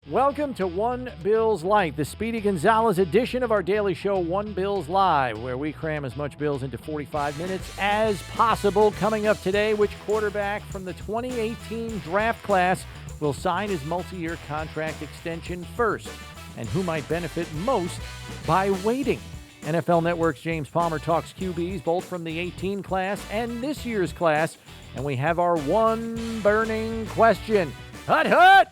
Welcome to One Bills Lite, the Speedy Gonzalez edition of our daily show, One Bills Live, where we cram as much Bills into 45 minutes as possible. Coming up today, which quarterback from the 2018 draft class will sign his multi-year contract extension first, and who might benefit most by waiting. NFL Network's James Palmer talks QBs, both from the 18 class and this year's class, and we have our one burning question. Hut, hut!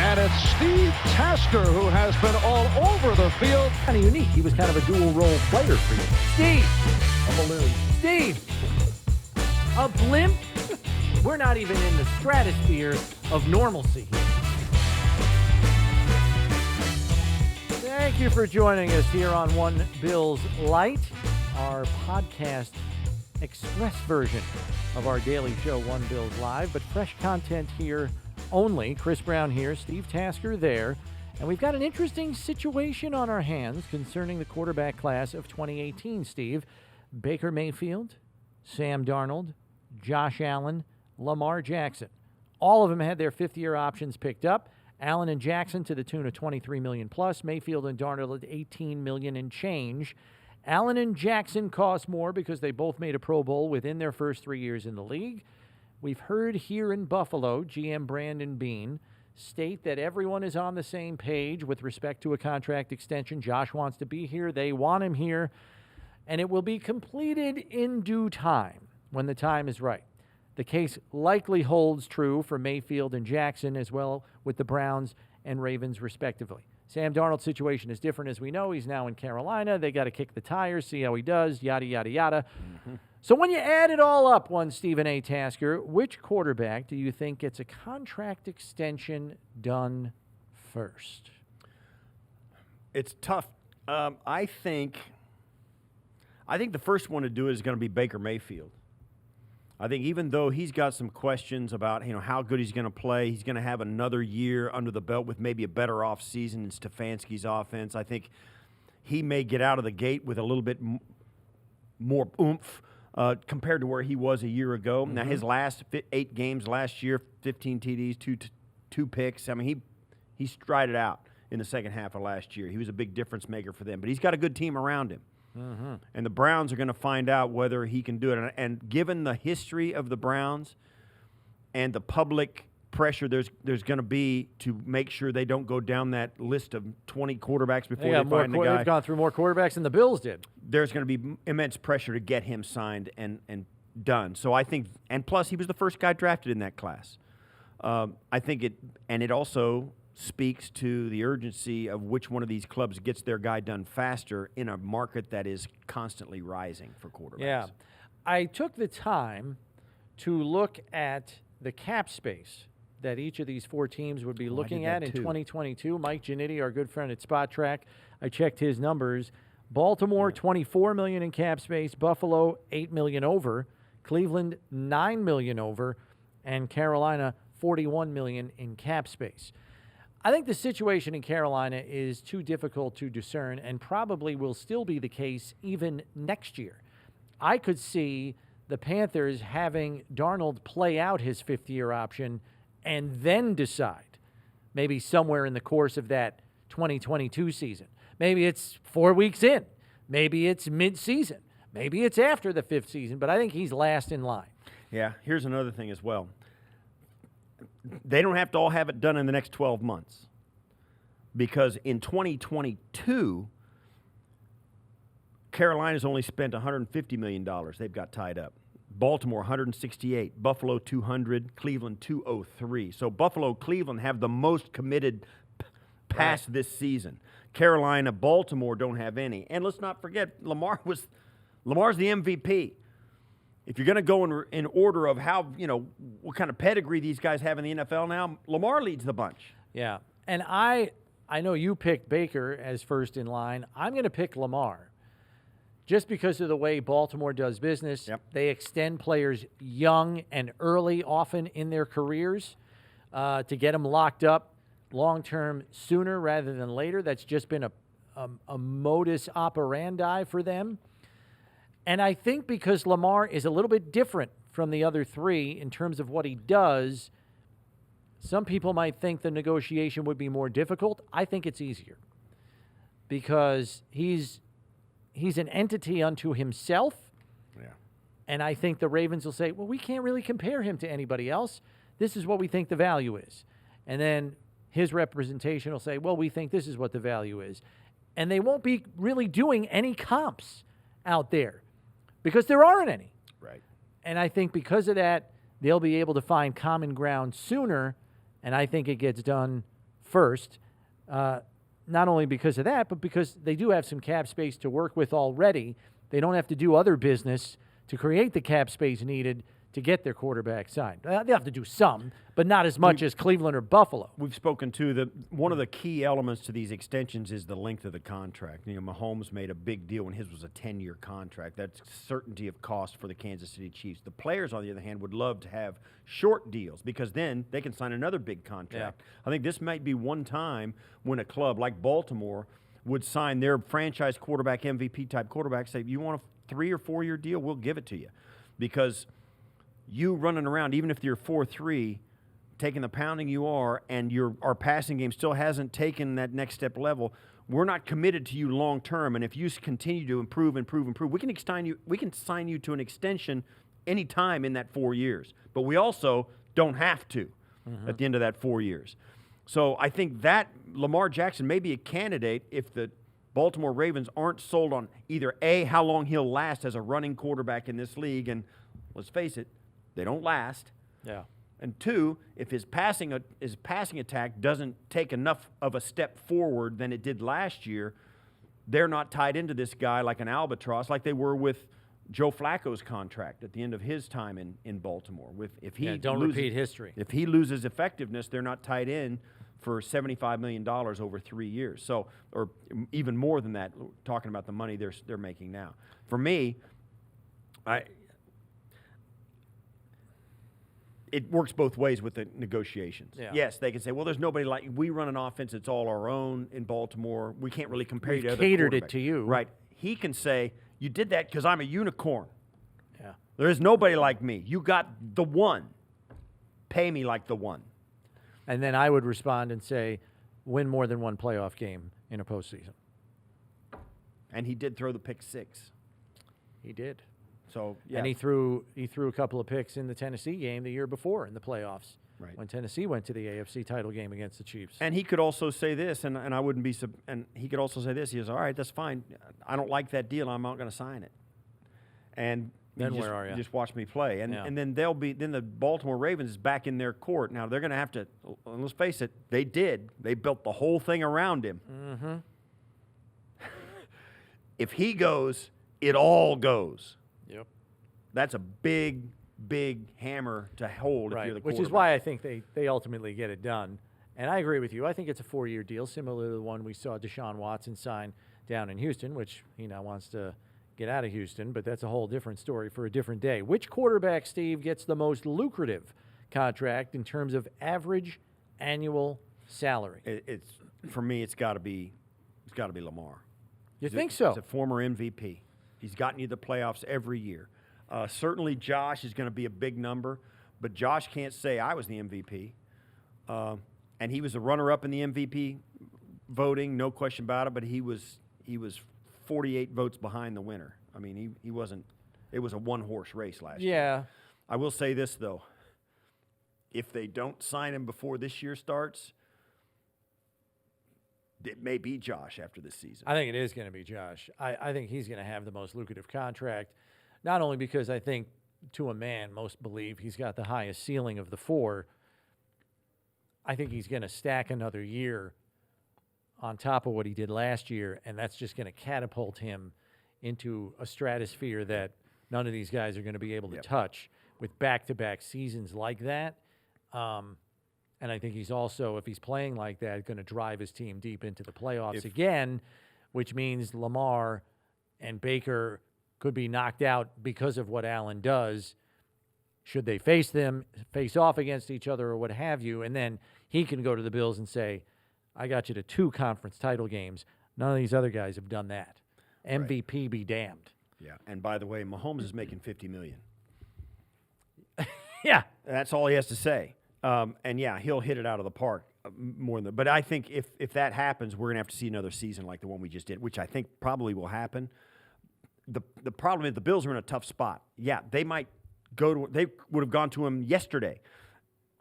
And it's Steve Tasker who has been all over the field. Kind of unique. He was kind of a dual-role player for you. Steve! A balloon. Steve! A blimp? We're not even in the stratosphere of normalcy here. Thank you for joining us here on One Bills Lite, our podcast express version of our daily show, One Bills Live, but fresh content here only. Chris Brown here, Steve Tasker there, and we've got an interesting situation on our hands concerning the quarterback class of 2018, Steve. Baker Mayfield, Sam Darnold, Josh Allen, Lamar Jackson. All of them had their fifth-year options picked up. Allen and Jackson to the tune of $23 million plus. Mayfield and Darnold at $18 million and change. Allen and Jackson cost more because they both made a Pro Bowl within their first 3 years in the league. We've heard here in Buffalo, GM Brandon Beane state that everyone is on the same page with respect to a contract extension. Josh wants to be here. They want him here. And it will be completed in due time when the time is right. The case likely holds true for Mayfield and Jackson as well with the Browns and Ravens respectively. Sam Darnold's situation is different, as we know. He's now in Carolina. They got to kick the tires, see how he does, yada, yada, yada. Mm-hmm. So when you add it all up, one Stephen A. Tasker, which quarterback do you think gets a contract extension done first? It's tough. I think the first one to do it is going to be Baker Mayfield. I think even though he's got some questions about how good he's going to play, he's going to have another year under the belt with maybe a better offseason in Stefanski's offense. I think he may get out of the gate with a little bit more oomph compared to where he was a year ago. Mm-hmm. Now, his last 8 games last year, 15 TDs, two picks. I mean, he strided out in the second half of last year. He was a big difference maker for them. But he's got a good team around him. Mm-hmm. And the Browns are going to find out whether he can do it. And given the history of the Browns and the public pressure there's going to be to make sure they don't go down that list of 20 quarterbacks before they find the guy. They've gone through more quarterbacks than the Bills did. There's going to be immense pressure to get him signed and done. So I think, and plus he was the first guy drafted in that class. I think it also speaks to the urgency of which one of these clubs gets their guy done faster in a market that is constantly rising for quarterbacks. Yeah. I took the time to look at the cap space that each of these 4 teams would be looking at in 2022. Mike Giannitti, our good friend at Spot Track, I checked his numbers. Baltimore, $24 million in cap space. Buffalo, $8 million over. Cleveland, $9 million over. And Carolina, $41 million in cap space. I think the situation in Carolina is too difficult to discern and probably will still be the case even next year. I could see the Panthers having Darnold play out his fifth-year option and then decide, maybe somewhere in the course of that 2022 season. Maybe it's 4 weeks in. Maybe it's mid-season. Maybe it's after the 5th season, but I think he's last in line. Yeah, here's another thing as well. They don't have to all have it done in the next 12 months because in 2022, Carolina's only spent $150 million they've got tied up. Baltimore, $168, Buffalo, $200, Cleveland, $203. So Buffalo, Cleveland have the most committed past this season. Carolina, Baltimore don't have any. And let's not forget, Lamar's the MVP. If you're going to go in order of how, what kind of pedigree these guys have in the NFL now, Lamar leads the bunch. Yeah. And I know you picked Baker as first in line. I'm going to pick Lamar just because of the way Baltimore does business. Yep. They extend players young and early, often in their careers, to get them locked up long-term sooner rather than later. That's just been a modus operandi for them. And I think because Lamar is a little bit different from the other three in terms of what he does, some people might think the negotiation would be more difficult. I think it's easier because he's an entity unto himself. Yeah. And I think the Ravens will say, well, we can't really compare him to anybody else. This is what we think the value is. And then his representation will say, well, we think this is what the value is. And they won't be really doing any comps out there because there aren't any. Right. And I think because of that, they'll be able to find common ground sooner, and I think it gets done first. Not only because of that, but because they do have some cap space to work with already. They don't have to do other business to create the cap space needed to get their quarterback signed. They'll have to do some, but not as much as Cleveland or Buffalo. We've spoken to one of the key elements to these extensions is the length of the contract. You know, Mahomes made a big deal when his was a 10-year contract. That's certainty of cost for the Kansas City Chiefs. The players, on the other hand, would love to have short deals because then they can sign another big contract. Yeah. I think this might be one time when a club like Baltimore would sign their franchise quarterback, MVP-type quarterback, say, you want a 3 or 4 year deal, we'll give it to you. Because you running around, even if you're 4-3, taking the pounding you are, and our passing game still hasn't taken that next step level, we're not committed to you long term. And if you continue to improve, we can sign you to an extension any time in that 4 years. But we also don't have to at the end of that 4 years. So I think that Lamar Jackson may be a candidate if the Baltimore Ravens aren't sold on either A, how long he'll last as a running quarterback in this league, and let's face it, they don't last. Yeah. And 2, if his passing attack doesn't take enough of a step forward than it did last year, they're not tied into this guy like an albatross, like they were with Joe Flacco's contract at the end of his time in Baltimore. Repeat history. If he loses effectiveness, they're not tied in for $75 million over 3 years. So, or even more than that, talking about the money they're making now. For me, it works both ways with the negotiations. Yeah. Yes, they can say, well, there's nobody like – we run an offense that's all our own in Baltimore. We can't really compare you to other catered quarterbacks. it to you. Right. He can say, you did that because I'm a unicorn. Yeah. There is nobody like me. You got the one. Pay me like the one. And then I would respond and say, win more than one playoff game in a postseason. And he did throw the pick 6. He did. So, yeah. And he threw a couple of picks in the Tennessee game the year before in the playoffs, right, when Tennessee went to the AFC title game against the Chiefs. And he could also say this, and I wouldn't be and he could also say this. He goes, all right, that's fine. I don't like that deal. I'm not going to sign it. And then where are you? Just watch me play. And then then the Baltimore Ravens is back in their court. Now they're going to have to, let's face it, they built the whole thing around him. Mm-hmm. If he goes, it all goes. Yep. That's a big, big hammer to hold if you're the quarterback. Which is why I think they ultimately get it done. And I agree with you. I think it's a 4-year deal, similar to the one we saw Deshaun Watson sign down in Houston, which he now wants to get out of Houston, but that's a whole different story for a different day. Which quarterback, Steve, gets the most lucrative contract in terms of average annual salary? It's for me, it's got to be Lamar. You think so? He's a former MVP. He's gotten you the playoffs every year. Certainly Josh is going to be a big number, but Josh can't say I was the MVP. And he was a runner-up in the MVP voting, no question about it, but he was 48 votes behind the winner. I mean, he wasn't – it was a one-horse race last year. Yeah. I will say this, though. If they don't sign him before this year starts, it may be Josh after this season. I think it is going to be Josh. I think he's going to have the most lucrative contract, not only because I think, to a man, most believe he's got the highest ceiling of the 4. I think he's going to stack another year on top of what he did last year, and that's just going to catapult him into a stratosphere that none of these guys are going to be able to touch with back-to-back seasons like that. And I think he's also, if he's playing like that, going to drive his team deep into the playoffs again, which means Lamar and Baker could be knocked out because of what Allen does, should they face off against each other or what have you, and then he can go to the Bills and say, I got you to 2 conference title games. None of these other guys have done that. MVP be damned. Yeah. And by the way, Mahomes is making $50 million. Yeah. That's all he has to say. And yeah, he'll hit it out of the park more than. But I think if that happens, we're gonna have to see another season like the one we just did, which I think probably will happen. The problem is the Bills are in a tough spot. Yeah, they might they would have gone to him yesterday,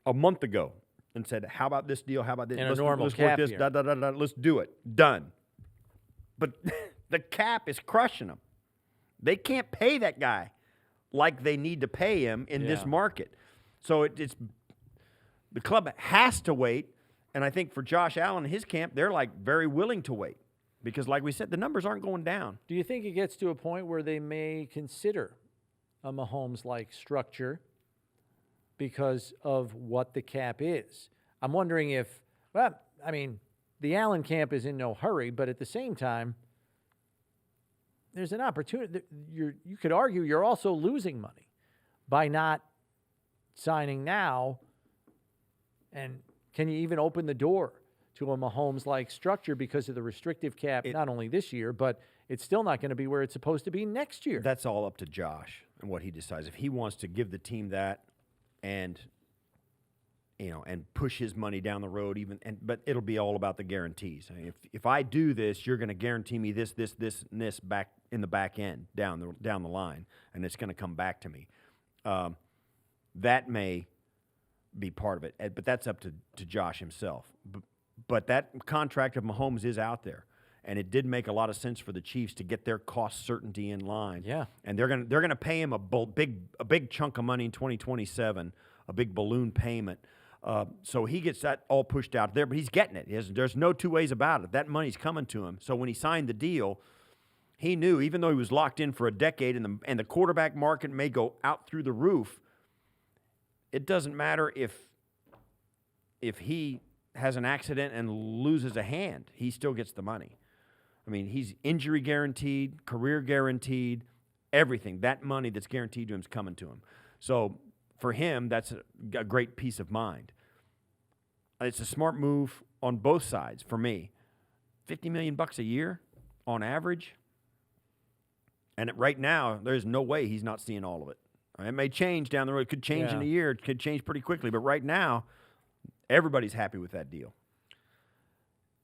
a month ago, and said, "How about this deal? How about this? In let's a normal work cap this. year. Let's do it. Done." But the cap is crushing them. They can't pay that guy like they need to pay him in this market. So it's the club has to wait, and I think for Josh Allen and his camp, they're like very willing to wait because, like we said, the numbers aren't going down. Do you think it gets to a point where they may consider a Mahomes-like structure because of what the cap is? I'm wondering if, well, I mean, the Allen camp is in no hurry, but at the same time, there's an opportunity. You could argue you're also losing money by not signing now. And can you even open the door to a Mahomes-like structure because of the restrictive cap, not only this year, but it's still not going to be where it's supposed to be next year? That's all up to Josh and what he decides. If he wants to give the team that and push his money down the road, but it'll be all about the guarantees. I mean, if I do this, you're going to guarantee me this, and this back in the back end down the line, and it's going to come back to me. That may be part of it, but that's up to Josh himself. But that contract of Mahomes is out there, and it did make a lot of sense for the Chiefs to get their cost certainty in line. Yeah, and they're gonna pay him a big chunk of money in 2027, a big balloon payment. So he gets that all pushed out there, but he's getting it. There's no two ways about it. That money's coming to him. So when he signed the deal, he knew, even though he was locked in for a decade and the quarterback market may go out through the roof, it doesn't matter if he has an accident and loses a hand, he still gets the money. I mean, he's injury guaranteed, career guaranteed, everything. That money that's guaranteed to him is coming to him. So for him, that's a great peace of mind. It's a smart move on both sides for me. $50 million a year on average. And right now, there's no way he's not seeing all of it. It may change down the road. It could change in a year. It could change pretty quickly. But right now, everybody's happy with that deal.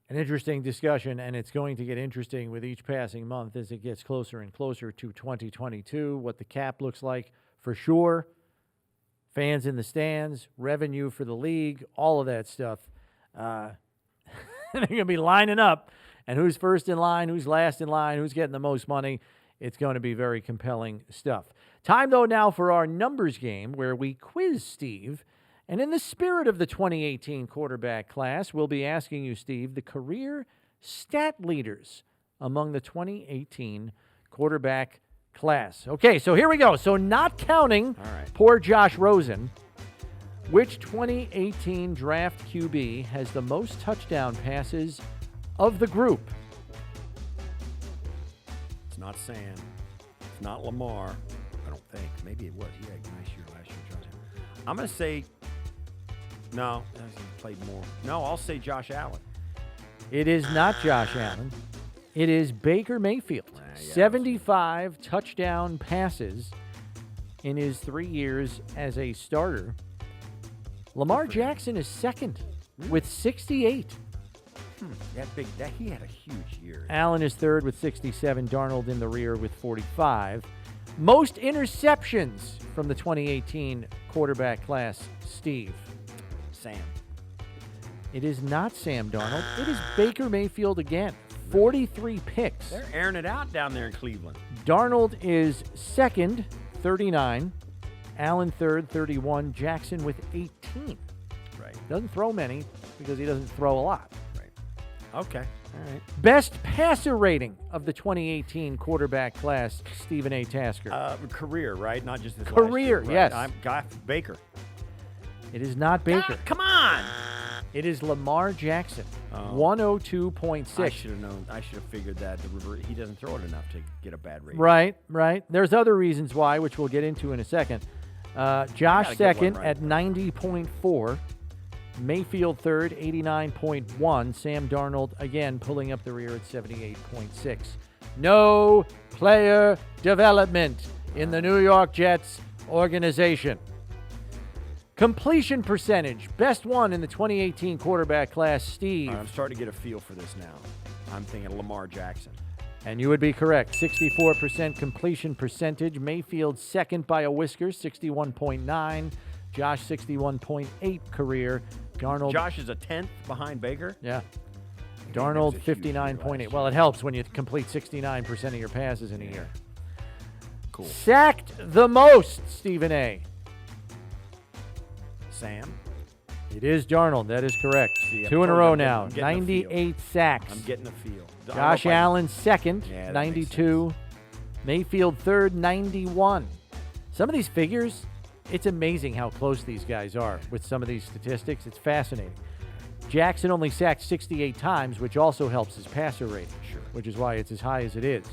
An interesting discussion, and it's going to get interesting with each passing month as it gets closer and closer to 2022, what the cap looks like for sure. Fans in the stands, revenue for the league, all of that stuff. They're going to be lining up, and who's first in line, who's last in line, who's getting the most money. It's going to be very compelling stuff. Time, though, now for our numbers game where we quiz Steve. And in the spirit of the 2018 quarterback class, we'll be asking you, Steve, the career stat leaders among the 2018 quarterback class. Okay, so here we go. So not counting poor Josh Rosen, which 2018 draft QB has the most touchdown passes of the group? It's not Sam. It's not Lamar. I don't think. Maybe it was. He had a nice year last year, Josh. I'm going to say, no, he played more. No, I'll say Josh Allen. It is not Josh Allen. It is Baker Mayfield. 75 touchdown passes in his 3 years as a starter. Lamar Jackson is second with 68. He had a huge year. Allen is third with 67. Darnold in the rear with 45. Most interceptions from the 2018 quarterback class, Steve. Sam. It is not Sam Darnold. It is Baker Mayfield again. 43 picks. They're airing it out down there in Cleveland. Darnold is second, 39. Allen third, 31. Jackson with 18. Right. Doesn't throw many because he doesn't throw a lot. Right. Okay. All right. Best passer rating of the 2018 quarterback class, Stephen A. Tasker. Career, right? Not just this career, last year, yes. Right? I'm got Baker. It is not Baker. God, come on. It is Lamar Jackson. 102.6. I should have known. I should have figured that. He doesn't throw it enough to get a bad rating. Right. There's other reasons why, which we'll get into in a second. Josh second at 90.4. Mayfield third, 89.1. Sam Darnold, again, pulling up the rear at 78.6. No player development in the New York Jets organization. Completion percentage, best one in the 2018 quarterback class, Steve. I'm starting to get a feel for this now. I'm thinking Lamar Jackson. And you would be correct. 64% completion percentage. Mayfield second by a whisker, 61.9. Josh, 61.8 career. Darnold. Josh is a 10th behind Baker? Yeah. That Darnold, was a huge year 59.8. last Well, year. it helps when you complete 69% of your passes in a year. Cool. Sacked the most, Stephen A. Sam? It is Darnold. That is correct. See, I Two in a told you row I'm now. getting a feel. 98 sacks. I'm getting a feel. I don't know Josh if I- Allen second, Yeah, that makes 92. Mayfield third, 91. Some of these figures, it's amazing how close these guys are with some of these statistics. It's fascinating. Jackson only sacked 68 times, which also helps his passer rating, which is why it's as high as it is.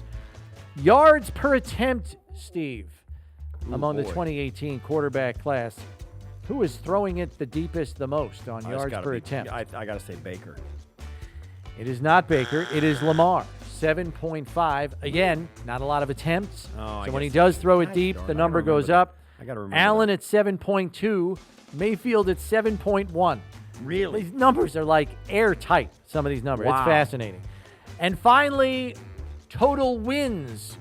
Yards per attempt, Steve, among the boy. 2018 quarterback class. Who is throwing it the deepest, the most on It's yards gotta per be- attempt? I got to say Baker. It is not Baker. It is Lamar. 7.5. Again, not a lot of attempts. Oh, I So when he guess- does throw it Gosh deep, darn, the I number gotta remember goes that. up. I got to remember. Allen that. at 7.2. Mayfield at 7.1. Really? These numbers are like airtight, some of these numbers. Wow. It's fascinating. And finally, total wins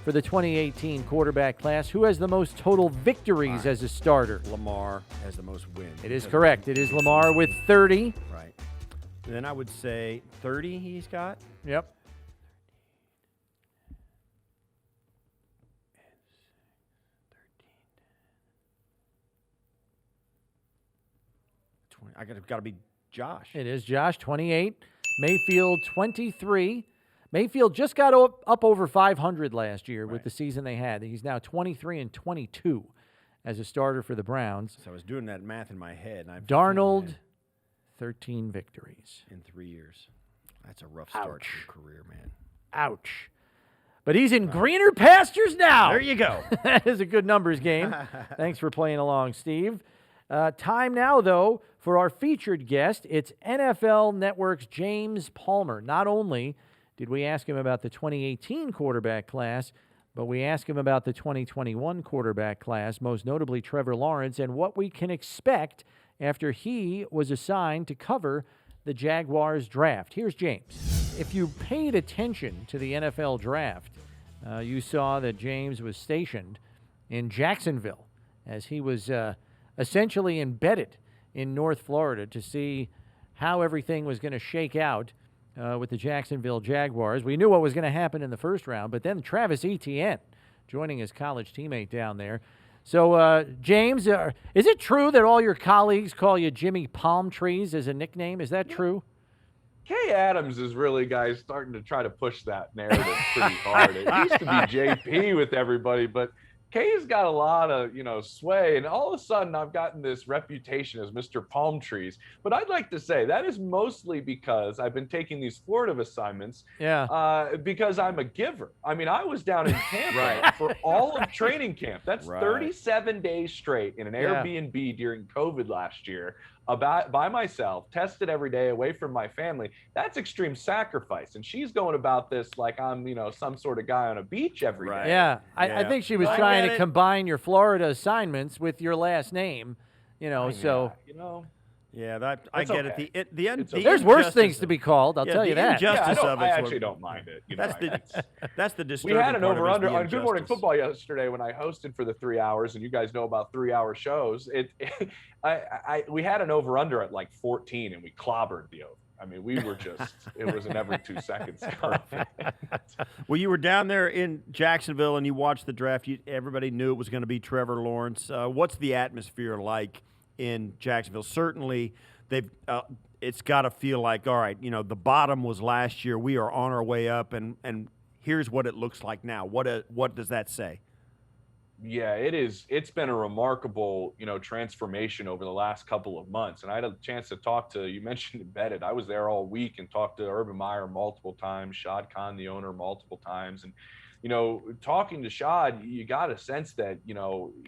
for the 2018 quarterback class. Who has the most total victories as a starter? Lamar has the most wins. It is correct. It is Lamar with 30. Right. And then I would say 30 he's got. Yep. 20. I got to be Josh. It is Josh, 28. Mayfield, 23. Mayfield just got up over 500 last year with the season they had. He's now 23-22 as a starter for the Browns. So I was doing that math in my head. And Darnold, 13 victories. in 3 years. That's a rough start to Ouch. your career, man. Ouch. But he's in greener pastures now. There you go. That is a good numbers game. Thanks for playing along, Steve. Time now, though, for our featured guest. It's NFL Network's James Palmer. Not only did we ask him about the 2018 quarterback class, but we asked him about the 2021 quarterback class, most notably Trevor Lawrence, and what we can expect after he was assigned to cover the Jaguars draft. Here's James. If you paid attention to the NFL draft, you saw that James was stationed in Jacksonville as he was essentially embedded in North Florida to see how everything was going to shake out with the Jacksonville Jaguars. We knew what was going to happen in the first round, but then Travis Etienne joining his college teammate down there. So, James, is it true that all your colleagues call you Jimmy Palm Trees as a nickname? Is that true? Kay Adams is really, guys, starting to try to push that narrative pretty hard. It used to be JP with everybody, but Kay's got a lot of, sway, and all of a sudden I've gotten this reputation as Mr. Palm Trees. But I'd like to say that is mostly because I've been taking these Florida assignments because I'm a giver. I mean, I was down in Tampa for all of training camp. That's 37 days straight in an Airbnb during COVID last year. By myself, tested every day, away from my family. That's extreme sacrifice. And she's going about this like I'm, some sort of guy on a beach every day. Yeah, I think she was trying to combine your Florida assignments with your last name, so. Yeah, I get okay. it. The end. There's worse things to be called, I'll tell you that. I actually don't mind it. That's the disturbing We had an part of it is over-under the on Good Morning injustice. Football yesterday when I hosted for the 3 hours, and you guys know about 3-hour shows. We had an over-under at like 14, and we clobbered the over. I mean, we were just, it was an every 2 seconds. Well, you were down there in Jacksonville and you watched the draft. Everybody knew it was going to be Trevor Lawrence. What's the atmosphere like in Jacksonville? Certainly, it's got to feel like, all right, the bottom was last year. We are on our way up, and here's what it looks like now. What does that say? Yeah, it is. It's been a remarkable, transformation over the last couple of months. And I had a chance to talk to, you mentioned embedded. I was there all week and talked to Urban Meyer multiple times, Shad Khan, the owner, multiple times. And, talking to Shad, you got a sense that,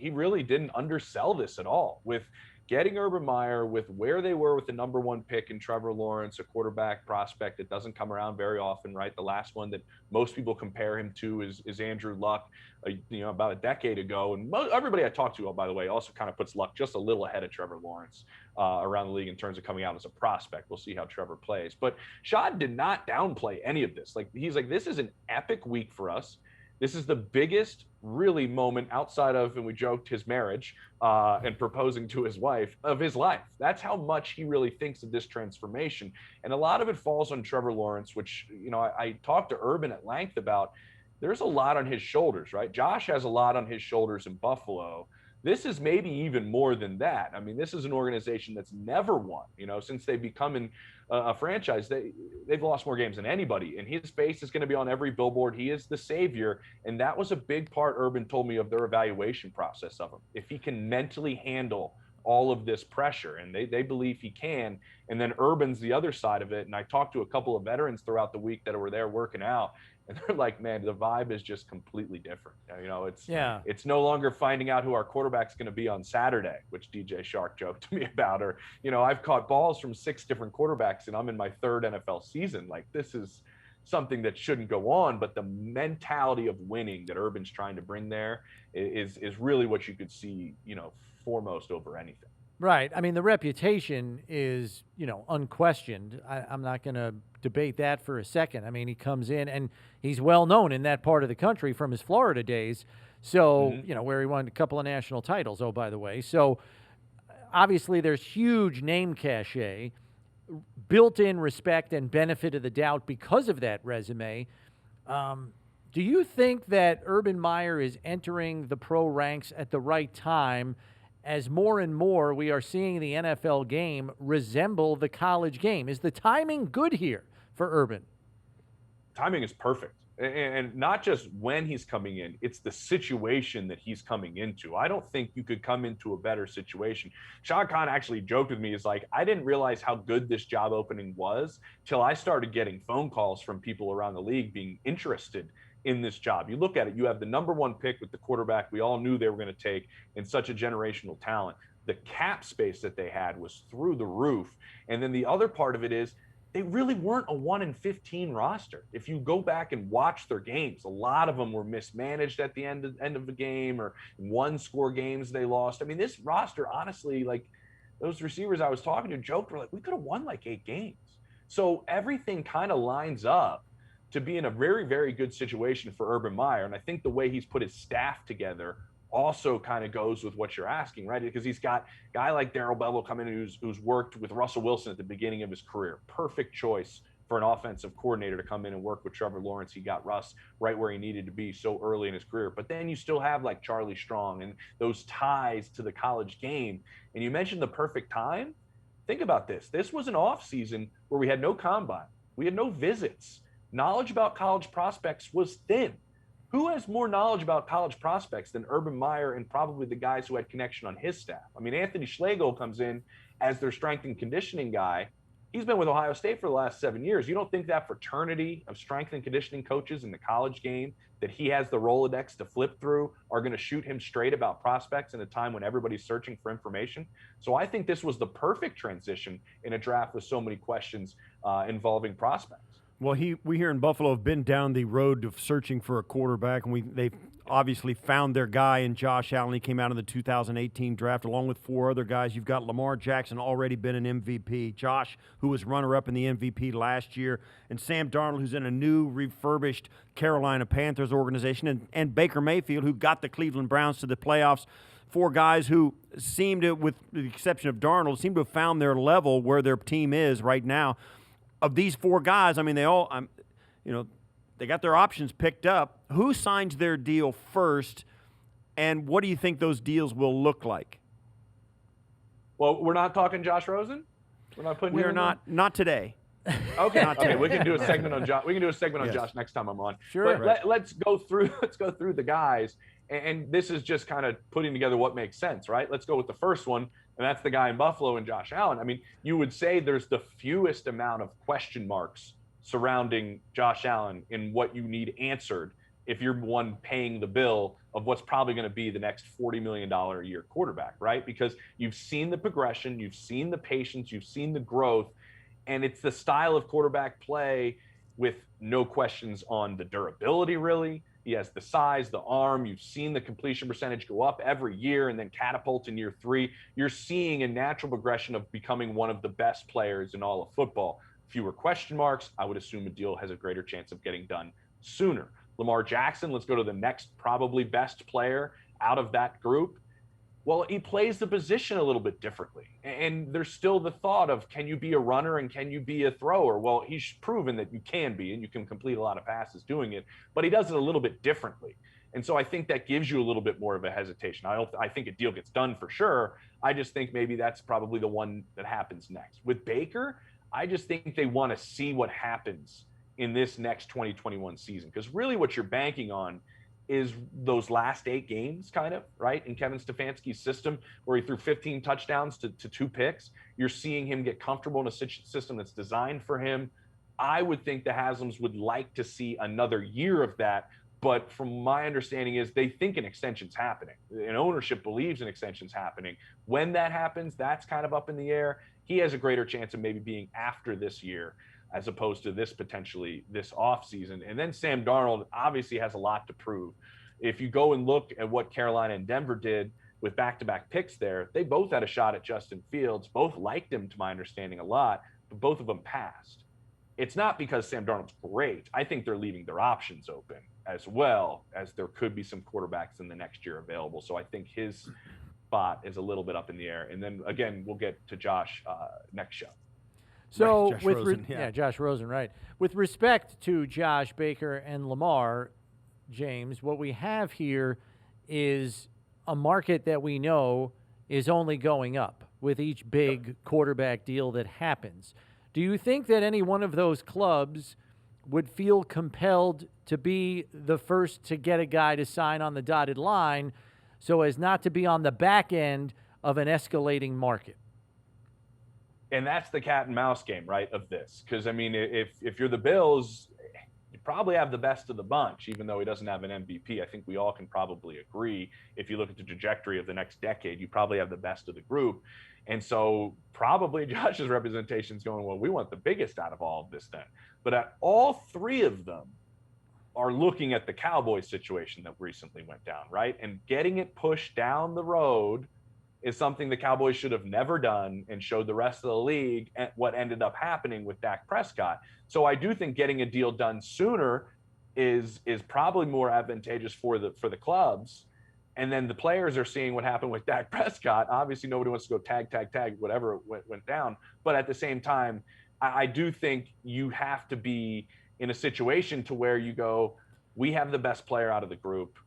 he really didn't undersell this at all with getting Urban Meyer with where they were with the number 1 pick in Trevor Lawrence, a quarterback prospect that doesn't come around very often, right? The last one that most people compare him to is Andrew Luck, about a decade ago. And everybody I talked to, by the way, also kind of puts Luck just a little ahead of Trevor Lawrence around the league in terms of coming out as a prospect. We'll see how Trevor plays. But Shad did not downplay any of this. He's like, this is an epic week for us. This is the biggest, really, moment outside of, and we joked, his marriage and proposing to his wife of his life. That's how much he really thinks of this transformation. And a lot of it falls on Trevor Lawrence, which, I talked to Urban at length about. There's a lot on his shoulders, right? Josh has a lot on his shoulders in Buffalo. This is maybe even more than that. I mean, this is an organization that's never won, since they've become a franchise. They've lost more games than anybody, and his face is going to be on every billboard. He is the savior, and that was a big part, Urban told me, of their evaluation process of him. If he can mentally handle all of this pressure, and they believe he can. And then Urban's the other side of it, and I talked to a couple of veterans throughout the week that were there working out, and they're like, man, the vibe is just completely different. It's no longer finding out who our quarterback's going to be on Saturday, which DJ Shark joked to me about. Or, I've caught balls from 6 different quarterbacks and I'm in my 3rd NFL season. Like, this is something that shouldn't go on, but the mentality of winning that Urban's trying to bring there is really what you could see, foremost over anything. Right. I mean, the reputation is, unquestioned. I'm not going to debate that for a second. I mean, he comes in and he's well known in that part of the country from his Florida days. So, where he won a couple of national titles, oh, by the way. So, obviously, there's huge name cachet, built-in respect and benefit of the doubt because of that resume. Do you think that Urban Meyer is entering the pro ranks at the right time, as more and more we are seeing the NFL game resemble the college game? Is the timing good here for Urban? Timing is perfect. And not just when he's coming in, it's the situation that he's coming into. I don't think you could come into a better situation. Shad Khan actually joked with me, is like, I didn't realize how good this job opening was till I started getting phone calls from people around the league being interested in this job. You look at it, you have the number 1 pick with the quarterback we all knew they were going to take, and such a generational talent. The cap space that they had was through the roof. And then the other part of it is they really weren't a 1-15 roster. If you go back and watch their games, a lot of them were mismanaged at the end of the game, or 1-score games they lost. I mean, this roster, honestly, like, those receivers I was talking to joked, were like, we could have won like 8 games. So everything kind of lines up to be in a very, very good situation for Urban Meyer. And I think the way he's put his staff together also kind of goes with what you're asking, right? Because he's got a guy like Darrell Bevel coming in who's worked with Russell Wilson at the beginning of his career. Perfect choice for an offensive coordinator to come in and work with Trevor Lawrence. He got Russ right where he needed to be so early in his career. But then you still have like Charlie Strong and those ties to the college game. And you mentioned the perfect time. Think about this. This was an off season where we had no combine. We had no visits. Knowledge about college prospects was thin. Who has more knowledge about college prospects than Urban Meyer and probably the guys who had connection on his staff? I mean, Anthony Schlegel comes in as their strength and conditioning guy. He's been with Ohio State for the last 7 years. You don't think that fraternity of strength and conditioning coaches in the college game that he has the Rolodex to flip through are going to shoot him straight about prospects in a time when everybody's searching for information? So I think this was the perfect transition in a draft with so many questions involving prospects. Well, we here in Buffalo have been down the road of searching for a quarterback, and they've obviously found their guy in Josh Allen. He came out in the 2018 draft along with 4 other guys. You've got Lamar Jackson, already been an MVP. Josh, who was runner-up in the MVP last year. And Sam Darnold, who's in a new, refurbished Carolina Panthers organization. And Baker Mayfield, who got the Cleveland Browns to the playoffs. 4 guys who seem to, with the exception of Darnold, seem to have found their level where their team is right now. Of these 4 guys, I mean, they all, they got their options picked up. Who signs their deal first, and what do you think those deals will look like? Well, we're not talking Josh Rosen? We're not putting. We are not today. Okay. Okay. We can do a segment on Josh. We can do a segment on Josh next time I'm on. Sure. But let's go through the guys, and this is just kind of putting together what makes sense, right? Let's go with the first one. And that's the guy in Buffalo and Josh Allen. I mean, you would say there's the fewest amount of question marks surrounding Josh Allen in what you need answered if you're one paying the bill of what's probably going to be the next $40 million a year quarterback, right? Because you've seen the progression, you've seen the patience, you've seen the growth, and it's the style of quarterback play with no questions on the durability, really. He has the size, the arm. You've seen the completion percentage go up every year and then catapult in year 3. You're seeing a natural progression of becoming one of the best players in all of football. Fewer question marks. I would assume a deal has a greater chance of getting done sooner. Lamar Jackson, let's go to the next probably best player out of that group. Well, he plays the position a little bit differently. And there's still the thought of, can you be a runner and can you be a thrower? Well, he's proven that you can be, and you can complete a lot of passes doing it, but he does it a little bit differently. And so I think that gives you a little bit more of a hesitation. I think a deal gets done for sure. I just think maybe that's probably the one that happens next. With Baker, I just think they want to see what happens in this next 2021 season, because really what you're banking on is those last 8 games, kind of, right? In Kevin Stefanski's system, where he threw 15 touchdowns to 2 picks. You're seeing him get comfortable in a system that's designed for him. I would think the Haslam's would like to see another year of that. But from my understanding is they think an extension's happening. And ownership believes an extension's happening. When that happens, that's kind of up in the air. He has a greater chance of maybe being after this year, as opposed to this potentially this offseason. And then Sam Darnold obviously has a lot to prove. If you go and look at what Carolina and Denver did with back-to-back picks there, they both had a shot at Justin Fields. Both liked him, to my understanding, a lot, but both of them passed. It's not because Sam Darnold's great. I think they're leaving their options open, as well as there could be some quarterbacks in the next year available. So I think his spot is a little bit up in the air. And then, again, we'll get to Josh next show. So Josh with Rosen, Josh Rosen, right. With respect to Josh, Baker, and Lamar, James, what we have here is a market that we know is only going up with each big quarterback deal that happens. Do you think that any one of those clubs would feel compelled to be the first to get a guy to sign on the dotted line so as not to be on the back end of an escalating market? And that's the cat and mouse game, right, of this. Because, I mean, if you're the Bills, you probably have the best of the bunch, even though he doesn't have an MVP. I think we all can probably agree. If you look at the trajectory of the next decade, you probably have the best of the group. And so probably Josh's representation is going, well, we want the biggest out of all of this then. But all 3 of them are looking at the Cowboys situation that recently went down, right? And getting it pushed down the road is something the Cowboys should have never done, and showed the rest of the league what ended up happening with Dak Prescott. So I do think getting a deal done sooner is probably more advantageous for the clubs. And then the players are seeing what happened with Dak Prescott. Obviously, nobody wants to go tag, whatever went down. But at the same time, I do think you have to be in a situation to where you go, we have the best player out of the group.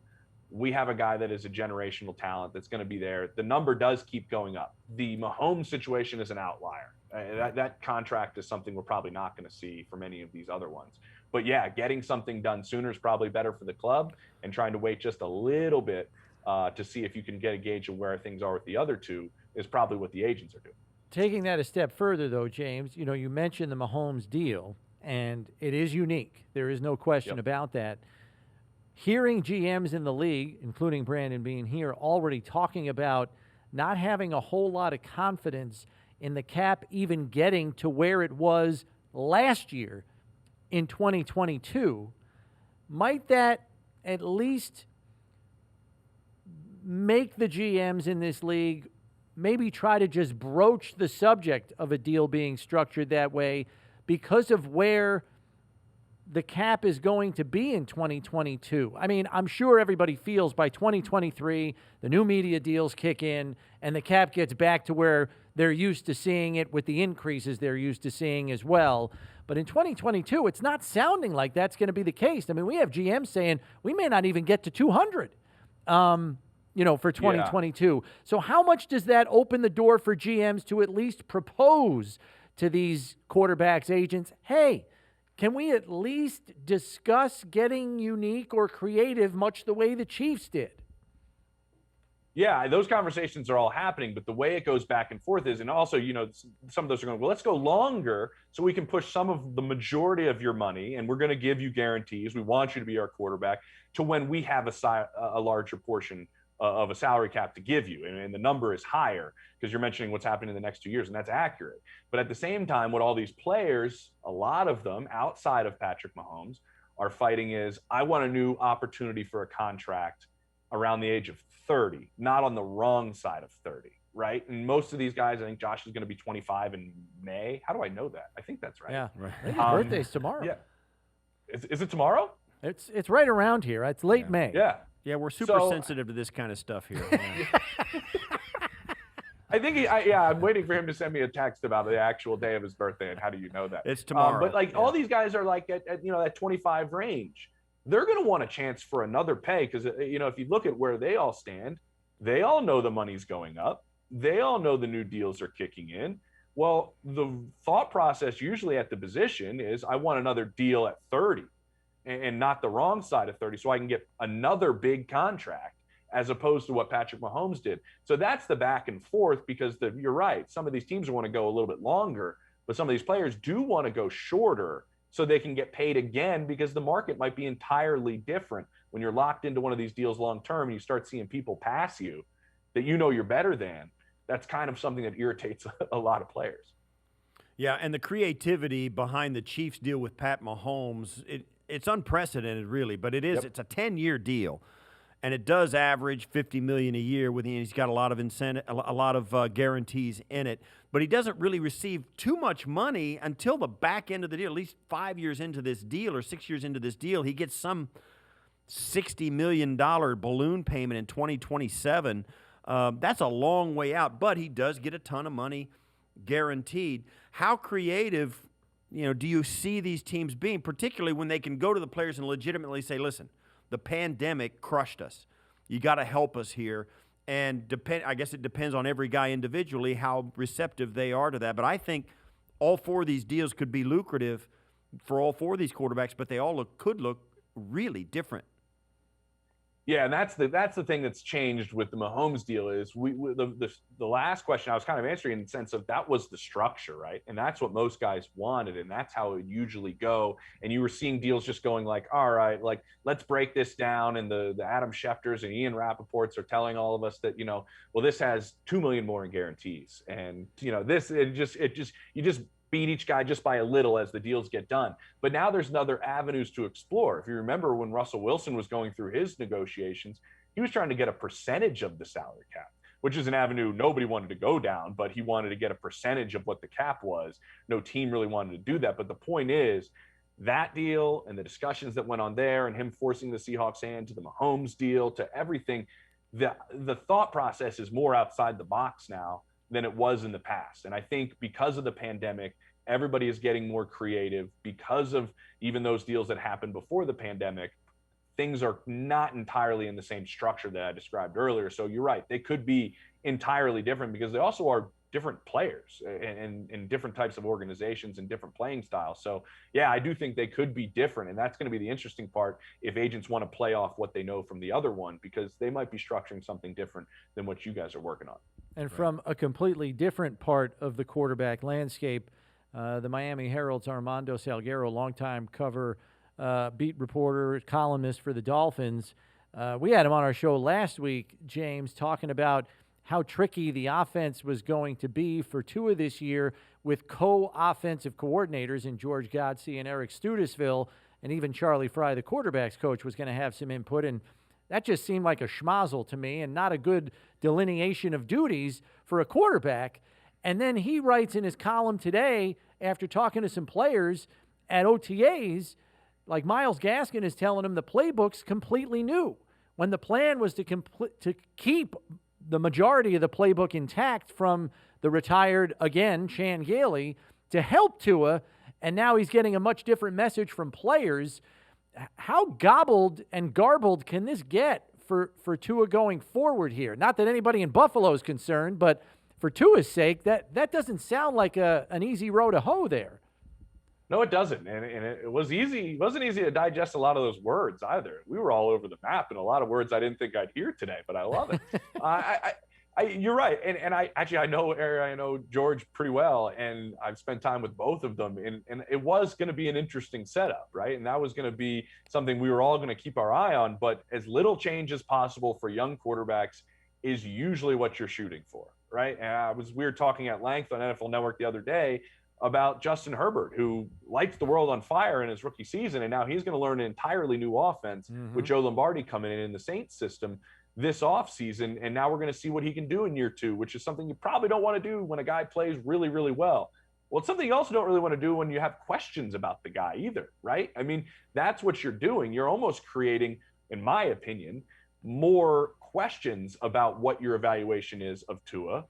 We have a guy that is a generational talent that's going to be there. The number does keep going up. The Mahomes situation is an outlier. That contract is something we're probably not going to see from any of these other ones. But yeah, getting something done sooner is probably better for the club, and trying to wait just a little bit to see if you can get a gauge of where things are with the other 2 is probably what the agents are doing. Taking that a step further, though, James, you mentioned the Mahomes deal, and it is unique. There is no question about that. Hearing GMs in the league, including Brandon Beane here, already talking about not having a whole lot of confidence in the cap even getting to where it was last year in 2022, might that at least make the GMs in this league maybe try to just broach the subject of a deal being structured that way because of where the cap is going to be in 2022. I mean, I'm sure everybody feels by 2023, the new media deals kick in and the cap gets back to where they're used to seeing it with the increases they're used to seeing as well. But in 2022, it's not sounding like that's going to be the case. I mean, we have GMs saying we may not even get to 200, for 2022. Yeah. So how much does that open the door for GMs to at least propose to these quarterbacks, agents, hey, can we at least discuss getting unique or creative much the way the Chiefs did? Yeah, those conversations are all happening, but the way it goes back and forth is, and also, some of those are going, well, let's go longer so we can push some of the majority of your money, and we're going to give you guarantees. We want you to be our quarterback, to when we have a larger portion of a salary cap to give you. And the number is higher because you're mentioning what's happening in the next 2 years, and that's accurate. But at the same time, what all these players, a lot of them outside of Patrick Mahomes, are fighting is, I want a new opportunity for a contract around the age of 30, not on the wrong side of 30, right? And most of these guys, I think Josh is going to be 25 in May. How do I know that? I think that's right. Yeah, right. I think his birthday's tomorrow. Yeah. Is it tomorrow? It's right around here. It's late May. Yeah. Yeah, we're super sensitive to this kind of stuff here. I think I'm waiting for him to send me a text about the actual day of his birthday and how do you know that? It's tomorrow. But all these guys are like at that 25 range. They're going to want a chance for another pay because, if you look at where they all stand, they all know the money's going up. They all know the new deals are kicking in. Well, the thought process usually at the position is, I want another deal at 30 and not the wrong side of 30 so I can get another big contract, as opposed to what Patrick Mahomes did. So that's the back and forth because you're right. Some of these teams want to go a little bit longer, but some of these players do want to go shorter so they can get paid again, because the market might be entirely different when you're locked into one of these deals long term and you start seeing people pass you that you're better than. That's kind of something that irritates a lot of players. Yeah, and the creativity behind the Chiefs deal with Pat Mahomes, it's unprecedented, really, but it is. Yep. It's a 10-year deal, and it does average $50 million a year. He's got a lot of incentive, a lot of guarantees in it, but he doesn't really receive too much money until the back end of the deal. At least 5 years into this deal or 6 years into this deal, he gets some $60 million balloon payment in 2027. That's a long way out, but he does get a ton of money guaranteed. How creative, do you see these teams being, particularly when they can go to the players and legitimately say, listen, the pandemic crushed us. You got to help us here. And I guess it depends on every guy individually how receptive they are to that. But I think all four of these deals could be lucrative for all four of these quarterbacks, but they all could look really different. Yeah, and that's the thing that's changed with the Mahomes deal is the last question I was kind of answering in the sense of that was the structure, right? And that's what most guys wanted, and that's how it would usually go. And you were seeing deals just going like, all right, like let's break this down. And the Adam Schefters and Ian Rappaports are telling all of us that, this has $2 million more in guarantees. And, this, you just beat each guy just by a little as the deals get done. But now there's other avenues to explore. If you remember when Russell Wilson was going through his negotiations, he was trying to get a percentage of the salary cap, which is an avenue nobody wanted to go down, but he wanted to get a percentage of what the cap was. No team really wanted to do that. But the point is that deal and the discussions that went on there and him forcing the Seahawks hand to the Mahomes deal to everything, the thought process is more outside the box now than it was in the past. And I think because of the pandemic, everybody is getting more creative. Because of even those deals that happened before the pandemic, things are not entirely in the same structure that I described earlier. So you're right, they could be entirely different because they also are different players and different types of organizations and different playing styles. So yeah, I do think they could be different. And that's going to be the interesting part if agents want to play off what they know from the other one, because they might be structuring something different than what you guys are working on. And from a completely different part of the quarterback landscape, the Miami Herald's Armando Salguero, longtime cover beat reporter, columnist for the Dolphins. We had him on our show last week, James, talking about how tricky the offense was going to be for Tua this year with co-offensive coordinators in George Godsey and Eric Studesville, and even Charlie Fry, the quarterback's coach, was going to have some input. And that just seemed like a schmozzle to me and not a good delineation of duties for a quarterback. And then he writes in his column today, after talking to some players at OTAs, like Myles Gaskin is telling him the playbook's completely new, when the plan was to keep the majority of the playbook intact from the retired, again, Chan Gailey, to help Tua, and now he's getting a much different message from players. How gobbled and garbled can this get for Tua going forward here? Not that anybody in Buffalo is concerned, but for Tua's sake, that doesn't sound like an easy row to hoe there. No, it doesn't. And it was easy. It wasn't easy to digest a lot of those words either. We were all over the map and a lot of words I didn't think I'd hear today, but I love it. You're right. And I know George pretty well, and I've spent time with both of them. And it was going to be an interesting setup, right? And that was going to be something we were all going to keep our eye on. But as little change as possible for young quarterbacks is usually what you're shooting for, right? And we were talking at length on NFL Network the other day about Justin Herbert, who lights the world on fire in his rookie season, and now he's going to learn an entirely new offense with Joe Lombardi coming in the Saints system this offseason, and now we're going to see what he can do in year 2, which is something you probably don't want to do when a guy plays really, really well. Well, it's something you also don't really want to do when you have questions about the guy either, right? I mean, that's what you're doing. You're almost creating, in my opinion, more questions about what your evaluation is of Tua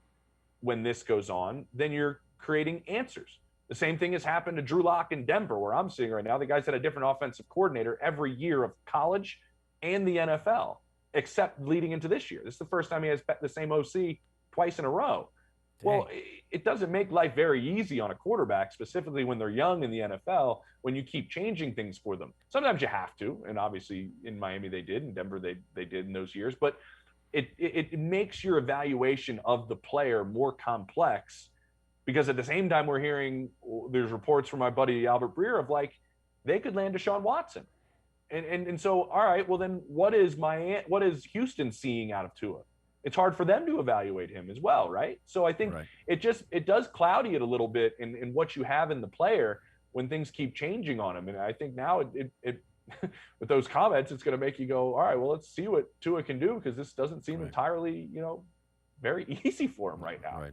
when this goes on than you're creating answers. The same thing has happened to Drew Lock in Denver, where I'm sitting right now. The guy's had a different offensive coordinator every year of college and the NFL, except leading into this year. This is the first time he has the same OC twice in a row. Dang. Well, it doesn't make life very easy on a quarterback, specifically when they're young in the NFL, when you keep changing things for them. Sometimes you have to, and obviously in Miami they did, in Denver they did in those years, but it makes your evaluation of the player more complex. Because at the same time, we're hearing there's reports from my buddy Albert Breer of like they could land Deshaun Watson, and so all right, well then what is Houston seeing out of Tua? It's hard for them to evaluate him as well, right? So I think it does cloudy it a little bit in what you have in the player when things keep changing on him, and I think now it with those comments it's going to make you go, all right, well let's see what Tua can do, because this doesn't seem entirely very easy for him right now. Right.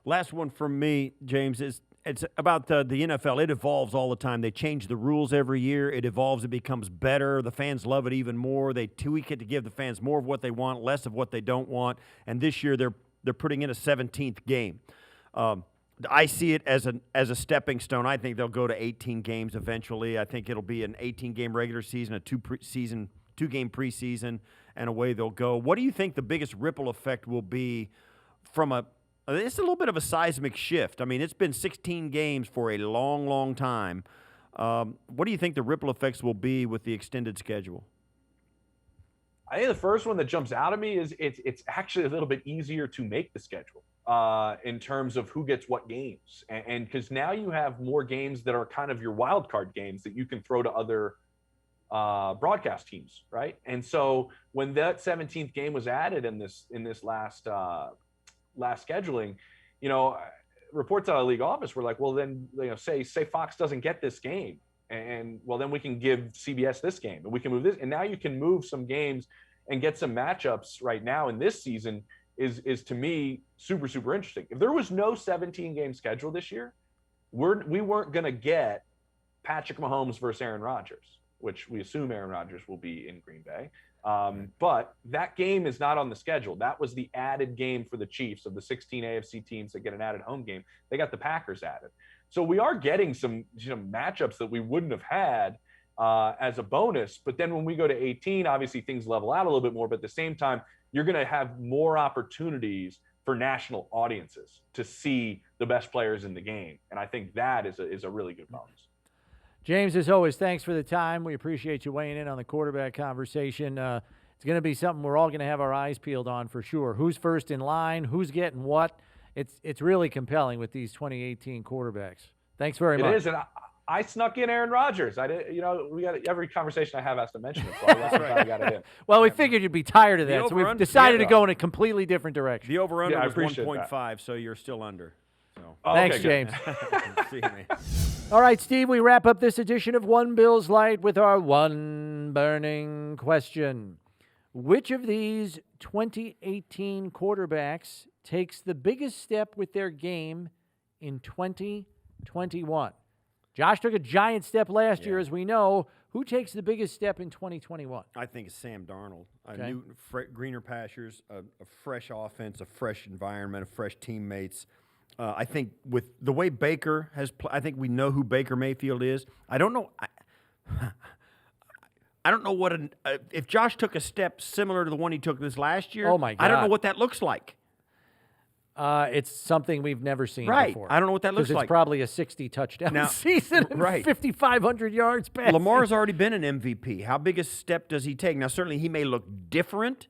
Last one from me, James, is it's about the NFL. It evolves all the time. They change the rules every year. It evolves. It becomes better. The fans love it even more. They tweak it to give the fans more of what they want, less of what they don't want. And this year they're putting in a 17th game. I see it as a stepping stone. I think they'll go to 18 games eventually. I think it'll be an 18-game regular season, a two-game preseason, and away they'll go. What do you think the biggest ripple effect will be from it's a little bit of a seismic shift. I mean, it's been 16 games for a long, long time. What do you think the ripple effects will be with the extended schedule? I think the first one that jumps out at me is it's actually a little bit easier to make the schedule in terms of who gets what games. And because now you have more games that are kind of your wild card games that you can throw to other broadcast teams, right? And so when that 17th game was added in this last scheduling, reports out of the league office were like, well, then, say Fox doesn't get this game, and well, then we can give CBS this game, and we can move this, and now you can move some games and get some matchups right now in this season is to me super, super interesting. If there was no 17-game schedule this year, we weren't going to get Patrick Mahomes versus Aaron Rodgers, which we assume Aaron Rodgers will be in Green Bay. But that game is not on the schedule. That was the added game for the Chiefs. Of the 16 AFC teams that get an added home game, they got the Packers added. So we are getting some matchups that we wouldn't have had as a bonus. But then when we go to 18, obviously things level out a little bit more. But at the same time, you're going to have more opportunities for national audiences to see the best players in the game. And I think that is a really good bonus. James, as always, thanks for the time. We appreciate you weighing in on the quarterback conversation. It's going to be something we're all going to have our eyes peeled on for sure. Who's first in line? Who's getting what? It's really compelling with these 2018 quarterbacks. Thanks very much. It is, and I snuck in Aaron Rodgers. I did. We got every conversation I have has to mention it. So I got it in. Well, we figured you'd be tired of that, so we've decided to go in a completely different direction. The over/under was 1.5, so you're still under. So. Thanks, James. See you, man. All right, Steve, we wrap up this edition of One Bills Lite with our one burning question. Which of these 2018 quarterbacks takes the biggest step with their game in 2021? Josh took a giant step last year, as we know. Who takes the biggest step in 2021? I think it's Sam Darnold. Okay. Greener pastures, a fresh offense, a fresh environment, fresh teammates. I think with the way Baker has I think we know who Baker Mayfield is. I don't know. I don't know what if Josh took a step similar to the one he took this last year. Oh my God! I don't know what that looks like. It's something we've never seen Right. before. I don't know what that looks Because like. it's probably a 60 touchdown Now- season and right. 5,500 yards passing. Lamar's already been an MVP. How big a step does he take? Now, certainly he may look different,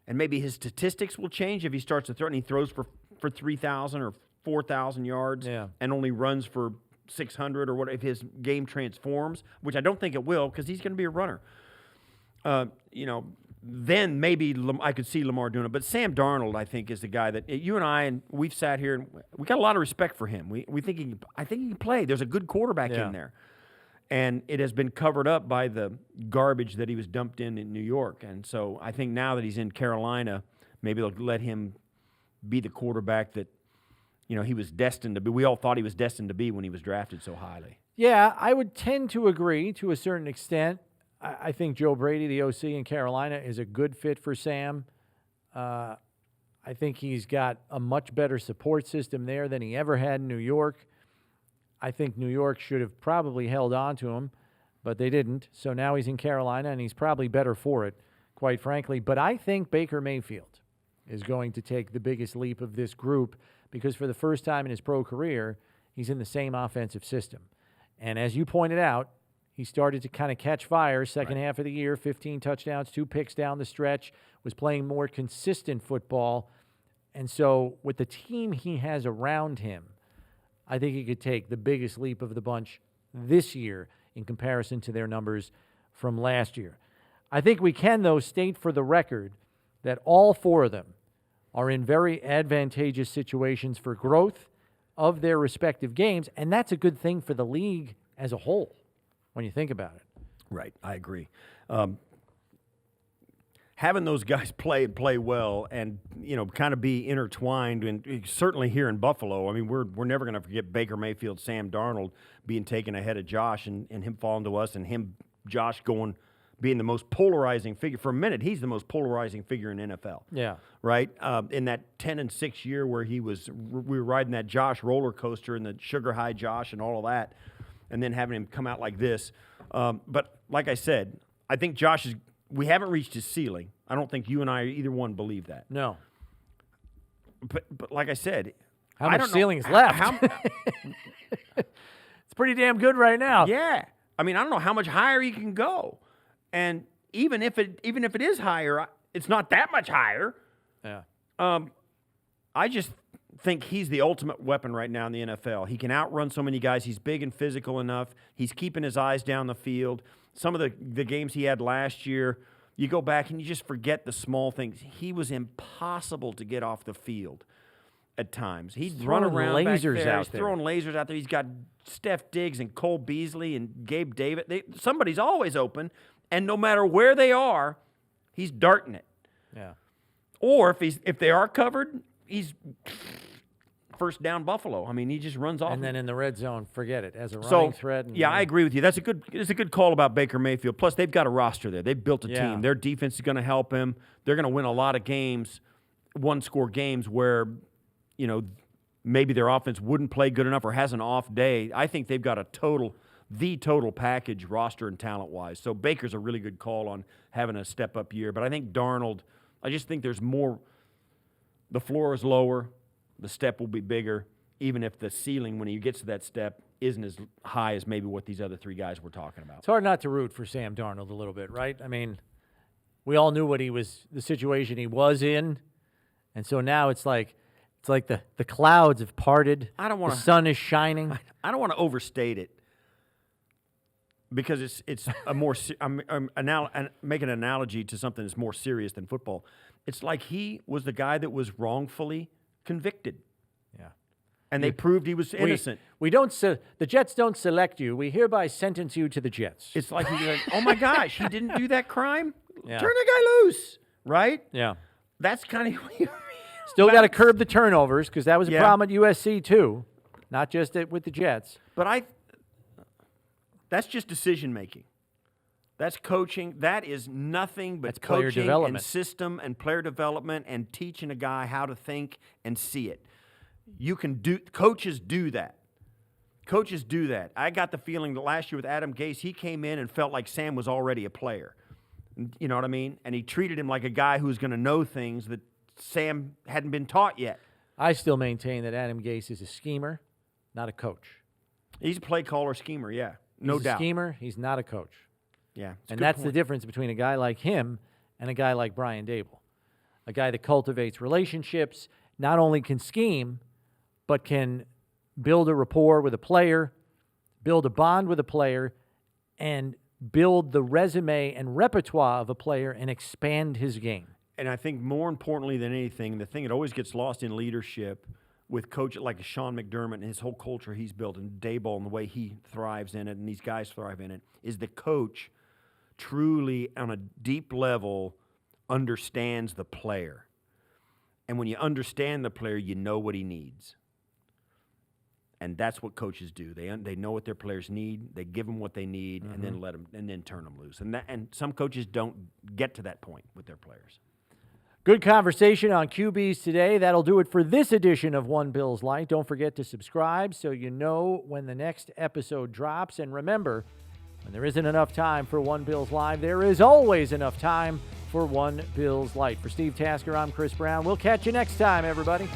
and maybe his statistics will change if he starts to throw and he throws for 3,000 or 4,000 yards and only runs for 600 or what if his game transforms, which I don't think it will because he's going to be a runner. Then maybe I could see Lamar doing it. But Sam Darnold, I think, is the guy that you and I, and we've sat here, and we got a lot of respect for him. We think I think he can play. There's a good quarterback in there. And it has been covered up by the garbage that he was dumped in New York. And so I think now that he's in Carolina, maybe they'll let him be the quarterback that, he was destined to be. We all thought he was destined to be when he was drafted so highly. Yeah, I would tend to agree to a certain extent. I think Joe Brady, the OC in Carolina, is a good fit for Sam. I think he's got a much better support system there than he ever had in New York. I think New York should have probably held on to him, but they didn't. So now he's in Carolina, and he's probably better for it, quite frankly. But I think Baker Mayfield is going to take the biggest leap of this group because for the first time in his pro career, he's in the same offensive system. And as you pointed out, he started to kind of catch fire second half of the year, 15 touchdowns, 2 picks down the stretch, was playing more consistent football. And so with the team he has around him, I think he could take the biggest leap of the bunch this year in comparison to their numbers from last year. I think we can, though, state for the record that all 4 of them are in very advantageous situations for growth of their respective games, and that's a good thing for the league as a whole when you think about it. Right, I agree. Having those guys play well and, kind of be intertwined, and certainly here in Buffalo, I mean, we're never going to forget Baker Mayfield, Sam Darnold being taken ahead of Josh and him falling to us and Josh being the most polarizing figure. For a minute, he's the most polarizing figure in NFL. Yeah. Right? In that 10-6 year where we were riding that Josh roller coaster and the sugar high Josh and all of that, and then having him come out like this. But like I said, I think we haven't reached his ceiling. I don't think you and I either one believe that. No. But like I said, how much ceiling is left? It's pretty damn good right now. Yeah. I mean, I don't know how much higher he can go. And even if it is higher, it's not that much higher. Yeah. I just think he's the ultimate weapon right now in the NFL. He can outrun so many guys. He's big and physical enough. He's keeping his eyes down the field. Some of the games he had last year, you go back and you just forget the small things. He was impossible to get off the field at times. He'd run around lasers back there. out He's there. throwing lasers out there. He's got Steph Diggs and Cole Beasley and Gabe David. Somebody's always open, and no matter where they are, he's darting it. Yeah. Or if they are covered, he's first down Buffalo. I mean, he just runs off. And then in the red zone, forget it, as a running thread. Yeah, I agree with you. It's a good call about Baker Mayfield. Plus, they've got a roster there. They've built a team. Their defense is going to help him. They're going to win a lot of games, one-score games where, maybe their offense wouldn't play good enough or has an off day. I think they've got the total package roster and talent-wise. So Baker's a really good call on having a step-up year. But I think Darnold, I just think there's more. The floor is lower. The step will be bigger, even if the ceiling, when he gets to that step, isn't as high as maybe what these other 3 guys were talking about. It's hard not to root for Sam Darnold a little bit, right? I mean, we all knew the situation he was in, and so now it's like the clouds have parted. The sun is shining. I don't want to overstate it because it's a more make an analogy to something that's more serious than football. It's like he was the guy that was wrongfully convicted. Yeah. And they proved he was innocent. The Jets don't select you. We hereby sentence you to the Jets. It's like he's like, oh my gosh, he didn't do that crime? Yeah. Turn the guy loose, right? Yeah. That's kind of Still got to curb the turnovers because that was a problem at USC too, not just with the Jets. But that's just decision making. That's coaching. That is nothing but coaching and system and player development and teaching a guy how to think and see it. Coaches do that. Coaches do that. I got the feeling that last year with Adam Gase, he came in and felt like Sam was already a player. You know what I mean? And he treated him like a guy who's going to know things that Sam hadn't been taught yet. I still maintain that Adam Gase is a schemer, not a coach. He's a play caller schemer, yeah. No He's a doubt. schemer. He's not a coach. Yeah. And that's the difference between a guy like him and a guy like Brian Dable. A guy that cultivates relationships, not only can scheme, but can build a rapport with a player, build a bond with a player, and build the resume and repertoire of a player and expand his game. And I think more importantly than anything, the thing that always gets lost in leadership with coach like Sean McDermott and his whole culture he's built, and Daboll and the way he thrives in it, and these guys thrive in it, is the coach truly on a deep level understands the player. And when you understand the player, you know what he needs. And that's what coaches do. They know what their players need. They give them what they need, and then let them, and then turn them loose. And some coaches don't get to that point with their players. Good conversation on QBs today. That'll do it for this edition of One Bills Lite. Don't forget to subscribe so you know when the next episode drops. And remember, when there isn't enough time for One Bills Live, there is always enough time for One Bills Lite. For Steve Tasker, I'm Chris Brown. We'll catch you next time, everybody.